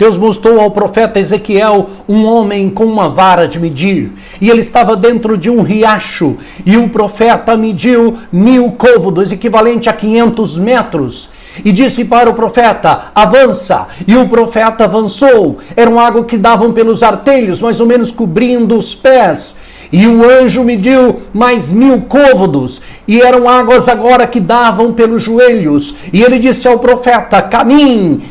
Deus mostrou ao profeta Ezequiel um homem com uma vara de medir, e ele estava dentro de um riacho, e o profeta mediu 1000 côvados, equivalente a 500 metros, e disse para o profeta: avança. E o profeta avançou. Eram águas que davam pelos artelhos, mais ou menos cobrindo os pés. E o anjo mediu mais 1000 côvados, e eram águas agora que davam pelos joelhos. E ele disse ao profeta: caminhe,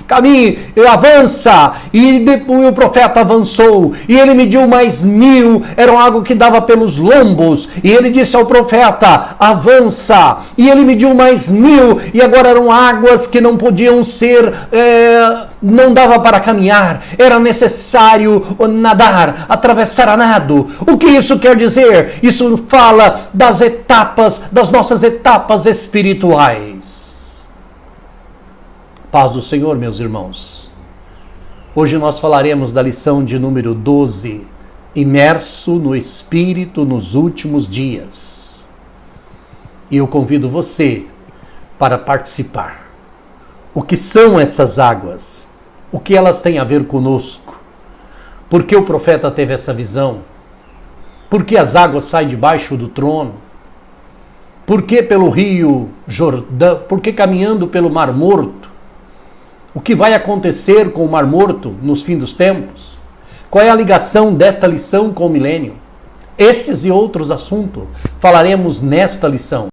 avança. E depois o profeta avançou, e ele mediu mais 1000, eram águas que dava pelos lombos. E ele disse ao profeta: avança. E ele mediu mais 1000, e agora eram águas que não podiam ser, não dava para caminhar, era necessário nadar, atravessar a nado. O que isso quer dizer? Isso fala das etapas, das nossas etapas espirituais. Paz do Senhor, meus irmãos. Hoje nós falaremos da lição de número 12, imerso no Espírito nos últimos dias. E eu convido você para participar. O que são essas águas? O que elas têm a ver conosco? Por que o profeta teve essa visão? Por que as águas saem debaixo do trono? Por que pelo rio Jordão? Por que caminhando pelo Mar Morto? O que vai acontecer com o Mar Morto nos fins dos tempos? Qual é a ligação desta lição com o milênio? Estes e outros assuntos falaremos nesta lição.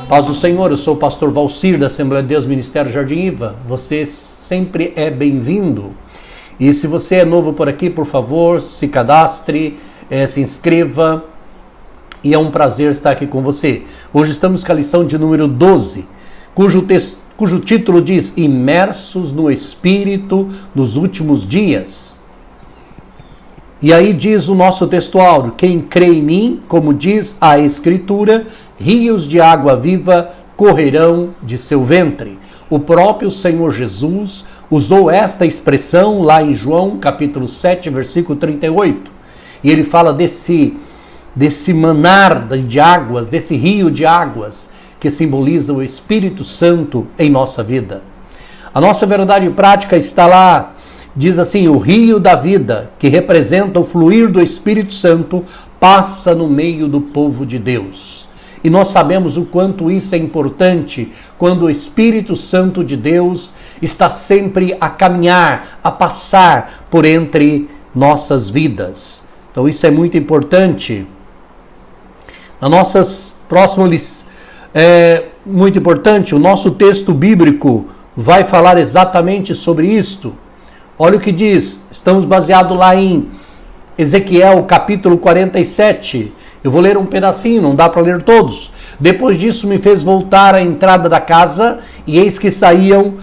Paz do Senhor, eu sou o pastor Valcir da Assembleia de Deus Ministério Jardim Iva. Você sempre é bem-vindo. E se você é novo por aqui, por favor, se cadastre, se inscreva. E é um prazer estar aqui com você. Hoje estamos com a lição de número 12, cujo título diz: Imersos no Espírito nos últimos dias. E aí diz o nosso textuário: quem crê em mim, como diz a Escritura, rios de água viva correrão de seu ventre. O próprio Senhor Jesus usou esta expressão lá em João capítulo 7, versículo 38. E ele fala desse manar de águas, desse rio de águas que simboliza o Espírito Santo em nossa vida. A nossa verdade prática está lá. Diz assim: o rio da vida, que representa o fluir do Espírito Santo, passa no meio do povo de Deus. E nós sabemos o quanto isso é importante quando o Espírito Santo de Deus está sempre a caminhar, a passar por entre nossas vidas. Então isso é muito importante. Na nossas próximas muito importante, o nosso texto bíblico vai falar exatamente sobre isto. Olha o que diz, estamos baseados lá em Ezequiel capítulo 47. Eu vou ler um pedacinho, não dá para ler todos. Depois disso me fez voltar à entrada da casa, e eis que saíam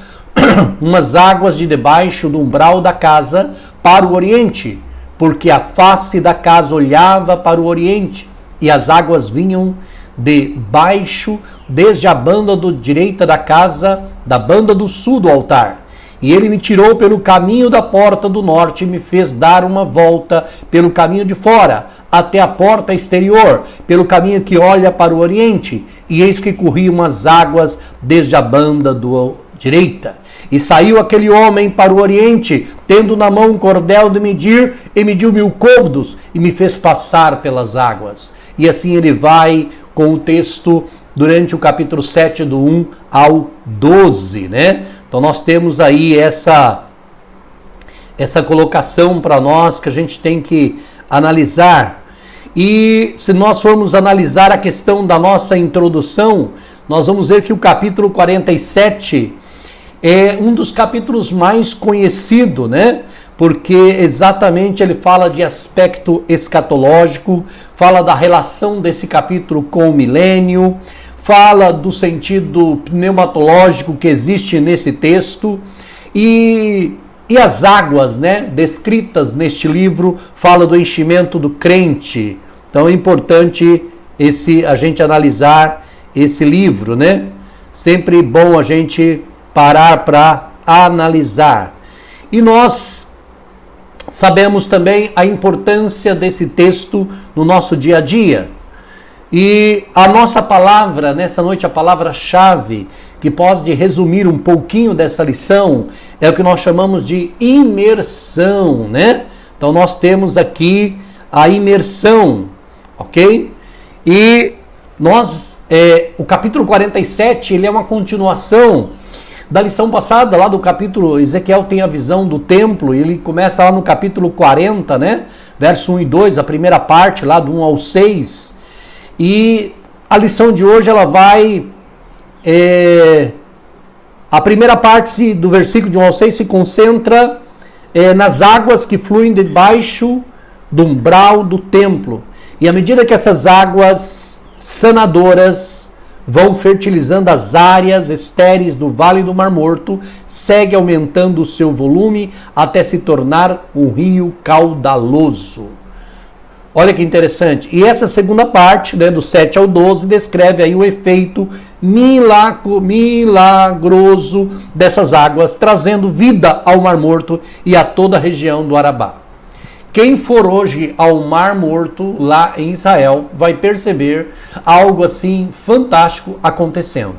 umas águas de debaixo do umbral da casa para o oriente, porque a face da casa olhava para o oriente, e as águas vinham de baixo, desde a banda direita da casa, da banda do sul do altar. E ele me tirou pelo caminho da porta do norte e me fez dar uma volta pelo caminho de fora, até a porta exterior, pelo caminho que olha para o oriente. E eis que corriam umas águas desde a banda do direita. E saiu aquele homem para o oriente, tendo na mão um cordel de medir, e mediu 1000 côvados, e me fez passar pelas águas. E assim ele vai com o texto durante o capítulo 7, do 1 ao 12, né? Então nós temos aí essa colocação para nós que a gente tem que analisar. E se nós formos analisar a questão da nossa introdução, nós vamos ver que o capítulo 47 é um dos capítulos mais conhecidos, né? Porque exatamente ele fala de aspecto escatológico, fala da relação desse capítulo com o milênio, fala do sentido pneumatológico que existe nesse texto, e as águas, né, descritas neste livro, fala do enchimento do crente. Então é importante a gente analisar esse livro, né? Sempre bom a gente parar para analisar. E nós sabemos também a importância desse texto no nosso dia a dia. E a nossa palavra, nessa noite, a palavra-chave, que pode resumir um pouquinho dessa lição, é o que nós chamamos de imersão, né? Então nós temos aqui a imersão, ok? E o capítulo 47, ele é uma continuação da lição passada, lá do capítulo, Ezequiel tem a visão do templo, ele começa lá no capítulo 40, né? Verso 1 e 2, a primeira parte, lá do 1 ao 6. E a lição de hoje, ela vai... a primeira parte do versículo de 1 ao 6 se concentra nas águas que fluem debaixo do umbral do templo. E à medida que essas águas sanadoras vão fertilizando as áreas estéreis do Vale do Mar Morto, segue aumentando o seu volume até se tornar um rio caudaloso. Olha que interessante. E essa segunda parte, né, do 7 ao 12, descreve aí o efeito milagroso dessas águas, trazendo vida ao Mar Morto e a toda a região do Arabá. Quem for hoje ao Mar Morto, lá em Israel, vai perceber algo assim fantástico acontecendo.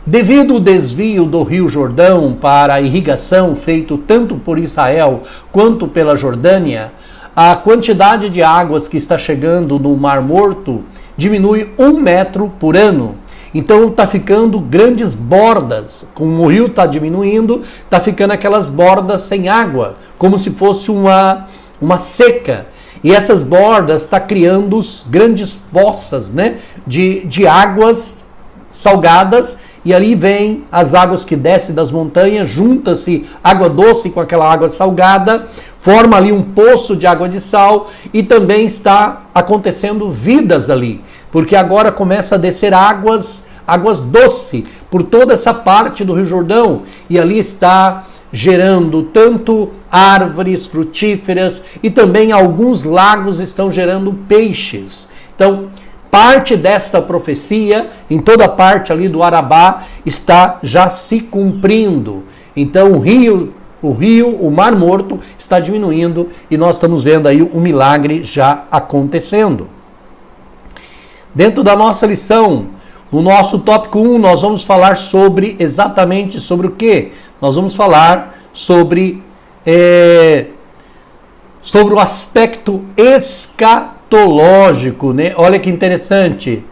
Devido ao desvio do Rio Jordão para a irrigação feito tanto por Israel quanto pela Jordânia, a quantidade de águas que está chegando no Mar Morto diminui 1 metro por ano. Então está ficando grandes bordas. Como o rio está diminuindo, está ficando aquelas bordas sem água, como se fosse uma seca. E essas bordas estão criando grandes poças, né, de águas salgadas. E ali vem as águas que descem das montanhas, junta-se água doce com aquela água salgada, forma ali um poço de água de sal e também está acontecendo vidas ali, porque agora começa a descer águas doces por toda essa parte do Rio Jordão e ali está gerando tanto árvores frutíferas e também alguns lagos estão gerando peixes. Então, parte desta profecia, em toda a parte ali do Arabá, está já se cumprindo. Então o Mar Morto está diminuindo e nós estamos vendo aí um milagre já acontecendo. Dentro da nossa lição, no nosso tópico 1, nós vamos falar exatamente sobre o quê? Nós vamos falar sobre o aspecto escatológico, né? Olha que interessante,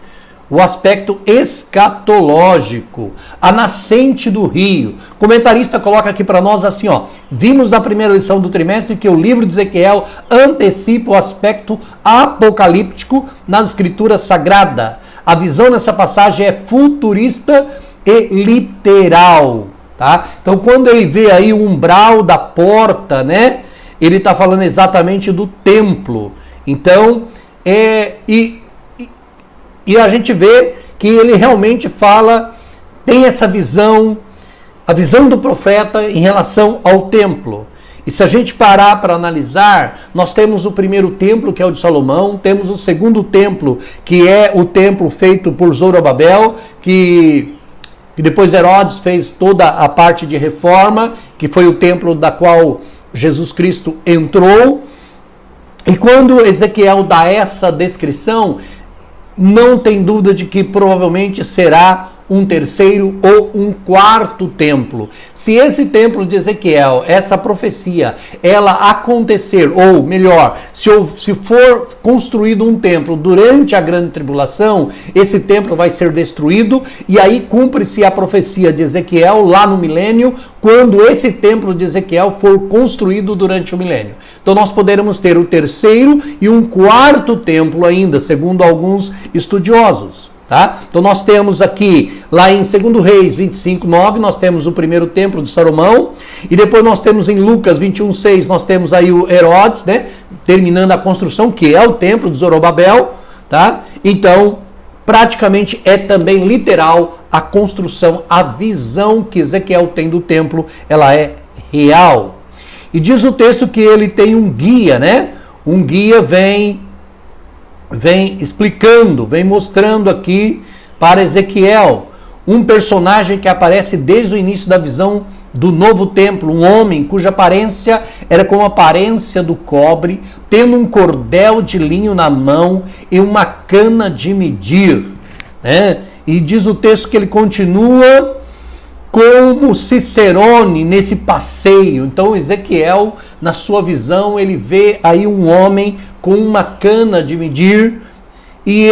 o aspecto escatológico, a nascente do rio. O comentarista coloca aqui para nós assim, ó: vimos na primeira lição do trimestre que o livro de Ezequiel antecipa o aspecto apocalíptico nas escrituras sagradas. A visão nessa passagem é futurista e literal, tá? Então quando ele vê aí o umbral da porta, né, ele está falando exatamente do templo. Então, e a gente vê que ele realmente tem essa visão, a visão do profeta em relação ao templo. E se a gente parar para analisar, nós temos o primeiro templo, que é o de Salomão, temos o segundo templo, que é o templo feito por Zorobabel, que depois Herodes fez toda a parte de reforma, que foi o templo da qual Jesus Cristo entrou. E quando Ezequiel dá essa descrição, não tem dúvida de que provavelmente será um terceiro ou um quarto templo. Se esse templo de Ezequiel, essa profecia, ela acontecer, ou melhor, se for construído um templo durante a grande tribulação, esse templo vai ser destruído e aí cumpre-se a profecia de Ezequiel lá no milênio, quando esse templo de Ezequiel for construído durante o milênio. Então nós poderemos ter o terceiro e um quarto templo ainda, segundo alguns estudiosos. Tá? Então nós temos aqui, lá em 2 Reis 25:9, nós temos o primeiro templo de Salomão, e depois nós temos em Lucas 21:6, nós temos aí o Herodes, né, terminando a construção, que é o templo de Zorobabel, tá? Então, praticamente é também literal a construção, a visão que Ezequiel tem do templo, ela é real. E diz o texto que ele tem um guia, né? Um guia vem explicando, vem mostrando aqui para Ezequiel um personagem que aparece desde o início da visão do novo templo, um homem cuja aparência era como a aparência do cobre, tendo um cordel de linho na mão e uma cana de medir, né? E diz o texto que ele continua como Cicerone nesse passeio. Então Ezequiel, na sua visão, ele vê aí um homem com uma cana de medir, e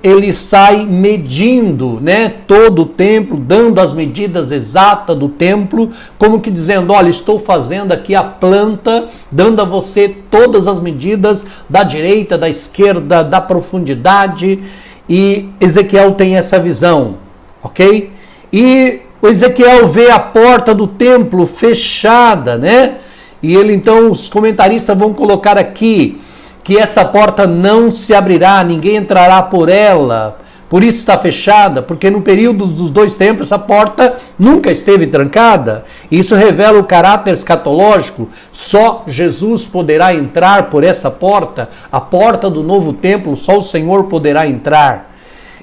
ele sai medindo, né, todo o templo, dando as medidas exatas do templo, como que dizendo, olha, estou fazendo aqui a planta, dando a você todas as medidas da direita, da esquerda, da profundidade, e Ezequiel tem essa visão, ok? E o Ezequiel vê a porta do templo fechada, né? E então os comentaristas vão colocar aqui que essa porta não se abrirá, ninguém entrará por ela, por isso está fechada, porque no período dos dois templos essa porta nunca esteve trancada. Isso revela o caráter escatológico, só Jesus poderá entrar por essa porta, a porta do novo templo, só o Senhor poderá entrar.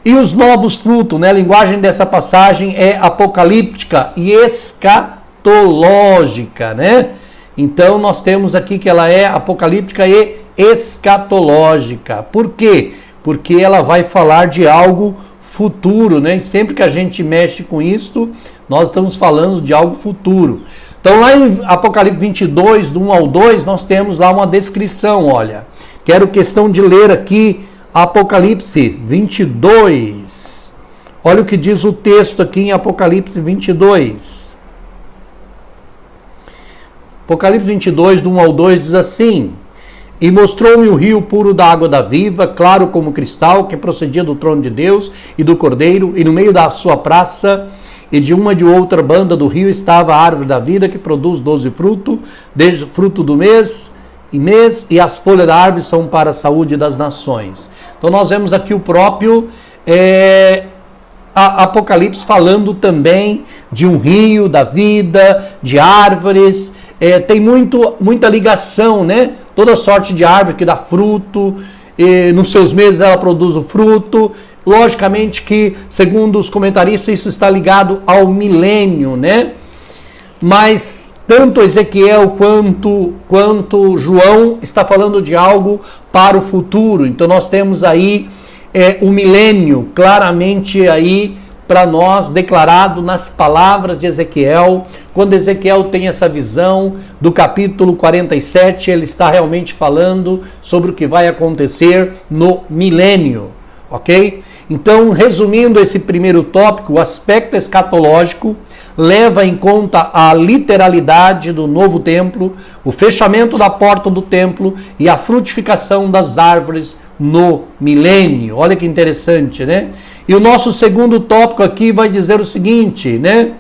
E os novos frutos, né? A linguagem dessa passagem é apocalíptica e escatológica, né? Então nós temos aqui que ela é apocalíptica e escatológica. Por quê? Porque ela vai falar de algo futuro, né? E sempre que a gente mexe com isso, nós estamos falando de algo futuro. Então lá em Apocalipse 22, do 1 ao 2, nós temos lá uma descrição, olha. Quero questão de ler aqui Apocalipse 22. Olha o que diz o texto aqui em Apocalipse 22. Apocalipse 22, do 1 ao 2, diz assim: E mostrou-me um rio puro da água da viva, claro como cristal, que procedia do trono de Deus e do Cordeiro, e no meio da sua praça, e de uma e de outra banda do rio, estava a árvore da vida, que produz 12 frutos, desde fruto do mês, e as folhas da árvore são para a saúde das nações. Então nós vemos aqui o próprio Apocalipse falando também de um rio da vida, de árvores. Tem muita ligação, né? Toda sorte de árvore que dá fruto, nos seus meses ela produz o fruto. Logicamente que, segundo os comentaristas, isso está ligado ao milênio, né? Mas tanto Ezequiel quanto João está falando de algo para o futuro. Então nós temos aí o milênio claramente aí para nós declarado nas palavras de Ezequiel. Quando Ezequiel tem essa visão do capítulo 47, ele está realmente falando sobre o que vai acontecer no milênio, ok? Então, resumindo esse primeiro tópico, o aspecto escatológico leva em conta a literalidade do novo templo, o fechamento da porta do templo e a frutificação das árvores no milênio. Olha que interessante, né? E o nosso segundo tópico aqui vai dizer o seguinte, né?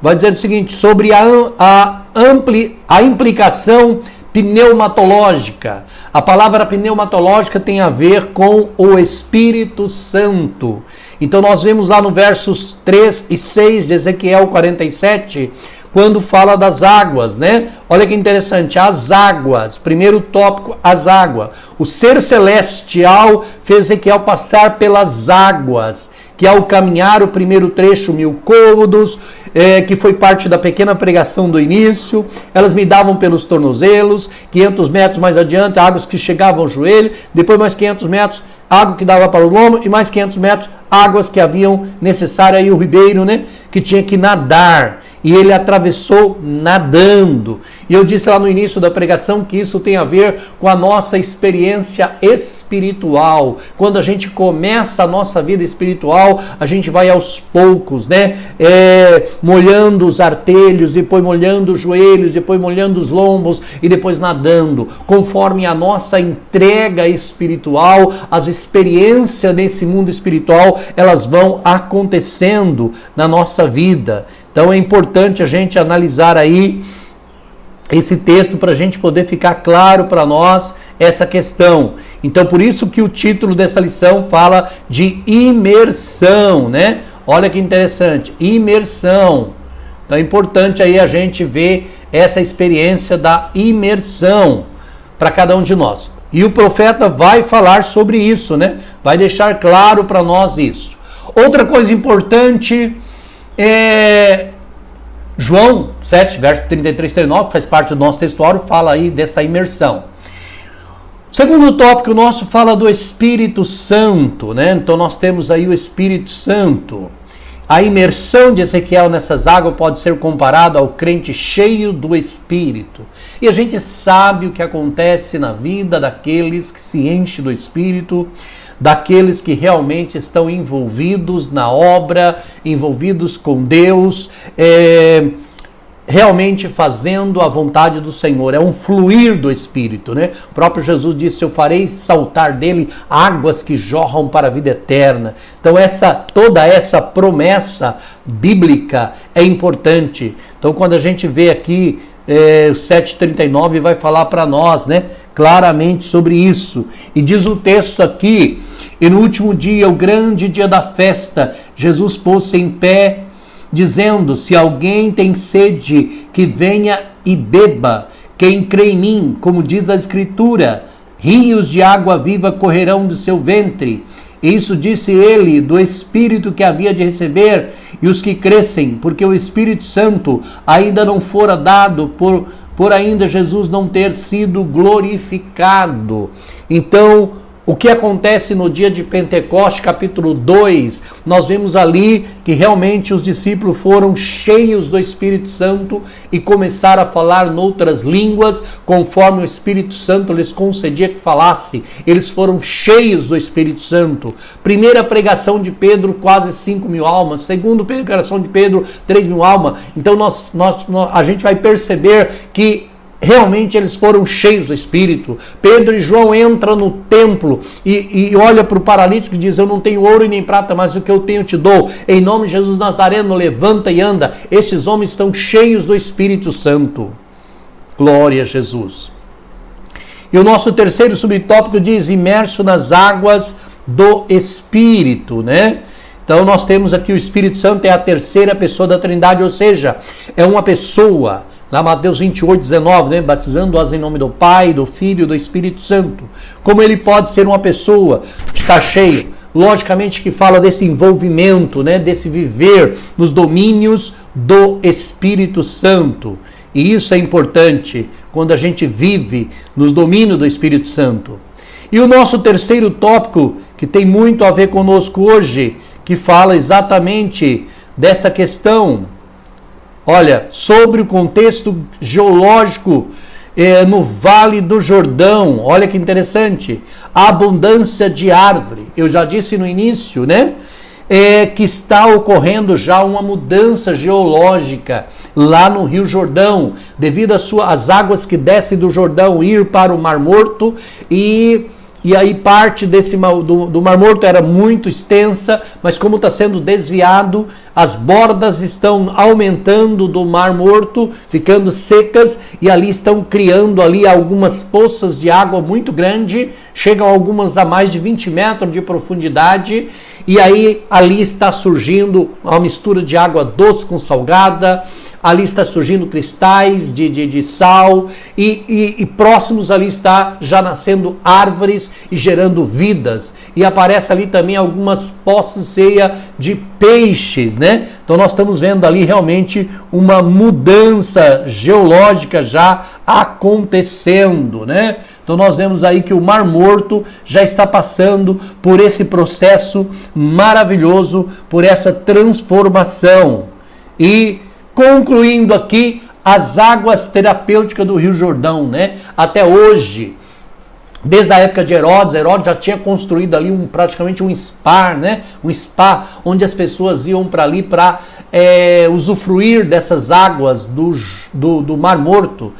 Vai dizer o seguinte, sobre a implicação pneumatológica. A palavra pneumatológica tem a ver com o Espírito Santo. Então nós vemos lá no versos 3 e 6 de Ezequiel 47, quando fala das águas, né? Olha que interessante, as águas, primeiro tópico, as águas. O ser celestial fez Ezequiel passar pelas águas, que ao caminhar o primeiro trecho, 1000 côvados, que foi parte da pequena pregação do início, elas me davam pelos tornozelos, 500 metros mais adiante, águas que chegavam ao joelho, depois mais 500 metros, água que dava para o lombo, e mais 500 metros, águas que haviam necessário aí o ribeiro, né, que tinha que nadar. E ele atravessou nadando. E eu disse lá no início da pregação que isso tem a ver com a nossa experiência espiritual. Quando a gente começa a nossa vida espiritual, a gente vai aos poucos, né? Molhando os artelhos, depois molhando os joelhos, depois molhando os lombos e depois nadando. Conforme a nossa entrega espiritual, as experiências nesse mundo espiritual, elas vão acontecendo na nossa vida. Então é importante a gente analisar aí esse texto para a gente poder ficar claro para nós essa questão. Então por isso que o título dessa lição fala de imersão, né? Olha que interessante, imersão. Então é importante aí a gente ver essa experiência da imersão para cada um de nós. E o profeta vai falar sobre isso, né? Vai deixar claro para nós isso. Outra coisa importante João 7, verso 33 e 39, que faz parte do nosso textuário, fala aí dessa imersão. O segundo tópico nosso fala do Espírito Santo, né? Então nós temos aí o Espírito Santo. A imersão de Ezequiel nessas águas pode ser comparada ao crente cheio do Espírito. E a gente sabe o que acontece na vida daqueles que se enchem do Espírito, daqueles que realmente estão envolvidos na obra, envolvidos com Deus, realmente fazendo a vontade do Senhor. É um fluir do Espírito, né? O próprio Jesus disse: eu farei saltar dele águas que jorram para a vida eterna. Então toda essa promessa bíblica é importante. Então quando a gente vê aqui o 7,39 vai falar para nós, né, claramente sobre isso. E diz o texto aqui: e no último dia, o grande dia da festa, Jesus pôs-se em pé, dizendo: se alguém tem sede, que venha e beba. Quem crê em mim, como diz a Escritura, rios de água viva correrão do seu ventre. Isso disse ele do Espírito que havia de receber, e os que crescem, porque o Espírito Santo ainda não fora dado, por ainda Jesus não ter sido glorificado. Então, o que acontece no dia de Pentecostes, capítulo 2, nós vemos ali que realmente os discípulos foram cheios do Espírito Santo e começaram a falar noutras línguas, conforme o Espírito Santo lhes concedia que falasse. Eles foram cheios do Espírito Santo. Primeira pregação de Pedro, quase 5.000 almas. Segunda pregação de Pedro, 3.000 almas. Então a gente vai perceber que realmente eles foram cheios do Espírito. Pedro e João entram no templo e olha para o paralítico e diz: eu não tenho ouro e nem prata, mas o que eu tenho te dou. Em nome de Jesus Nazareno, levanta e anda. Esses homens estão cheios do Espírito Santo. Glória a Jesus. E o nosso terceiro subtópico diz: imerso nas águas do Espírito, né? Então nós temos aqui o Espírito Santo, é a terceira pessoa da Trindade, ou seja, é uma pessoa. Lá Mateus 28, 19, né? Batizando-as em nome do Pai, do Filho e do Espírito Santo. Como ele pode ser uma pessoa que está cheia? Logicamente que fala desse envolvimento, né? Desse viver nos domínios do Espírito Santo. E isso é importante quando a gente vive nos domínios do Espírito Santo. E o nosso terceiro tópico, que tem muito a ver conosco hoje, que fala exatamente dessa questão. Olha, sobre o contexto geológico no Vale do Jordão. Olha que interessante. A abundância de árvore. Eu já disse no início, né? Que está ocorrendo já uma mudança geológica lá no Rio Jordão, devido às águas que descem do Jordão ir para o Mar Morto. E aí parte do Mar Morto era muito extensa, mas como está sendo desviado, as bordas estão aumentando do Mar Morto, ficando secas, e ali estão criando ali algumas poças de água muito grande, chegam algumas a mais de 20 metros de profundidade, e aí ali está surgindo uma mistura de água doce com salgada. Ali está surgindo cristais de sal e próximos ali está já nascendo árvores e gerando vidas. E aparece ali também algumas poças cheias de peixes, né? Então nós estamos vendo ali realmente uma mudança geológica já acontecendo, né? Então nós vemos aí que o Mar Morto já está passando por esse processo maravilhoso, por essa transformação. E concluindo aqui, as águas terapêuticas do Rio Jordão, né? Até hoje, desde a época de Herodes já tinha construído ali praticamente um spa, né? Um spa onde as pessoas iam para ali para usufruir dessas águas do Mar Morto.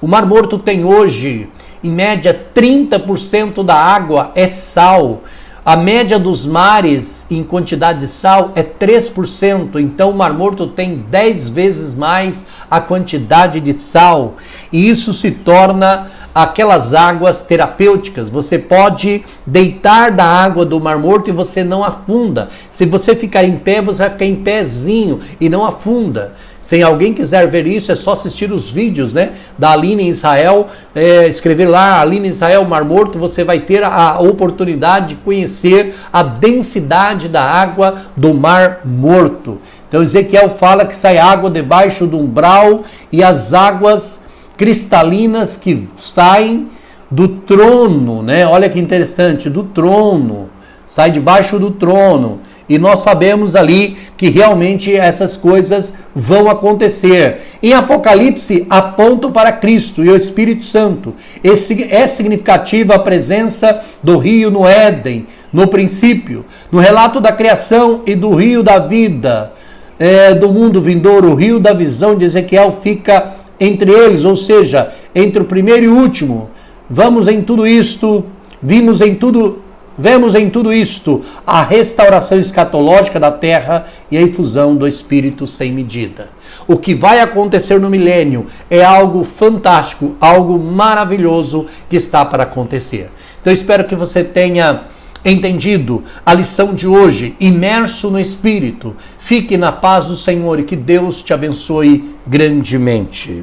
O Mar Morto tem hoje, em média, 30% da água é sal. A média dos mares em quantidade de sal é 3%, então o Mar Morto tem 10 vezes mais a quantidade de sal. E isso se torna aquelas águas terapêuticas. Você pode deitar da água do Mar Morto e você não afunda. Se você ficar em pé, você vai ficar em pezinho e não afunda. Se alguém quiser ver isso, é só assistir os vídeos, né, da Aline em Israel, escrever lá, Aline em Israel, Mar Morto, você vai ter a oportunidade de conhecer a densidade da água do Mar Morto. Então Ezequiel fala que sai água debaixo do umbral e as águas cristalinas que saem do trono, né? Olha que interessante, do trono, sai debaixo do trono. E nós sabemos ali que realmente essas coisas vão acontecer. Em Apocalipse, apontam para Cristo e o Espírito Santo. É significativa a presença do rio no Éden, no princípio. No relato da criação e do rio da vida, do mundo vindouro, o rio da visão de Ezequiel fica entre eles, ou seja, entre o primeiro e o último. Vemos em tudo isto a restauração escatológica da terra e a infusão do Espírito sem medida. O que vai acontecer no milênio é algo fantástico, algo maravilhoso que está para acontecer. Então espero que você tenha entendido a lição de hoje, imerso no Espírito. Fique na paz do Senhor e que Deus te abençoe grandemente.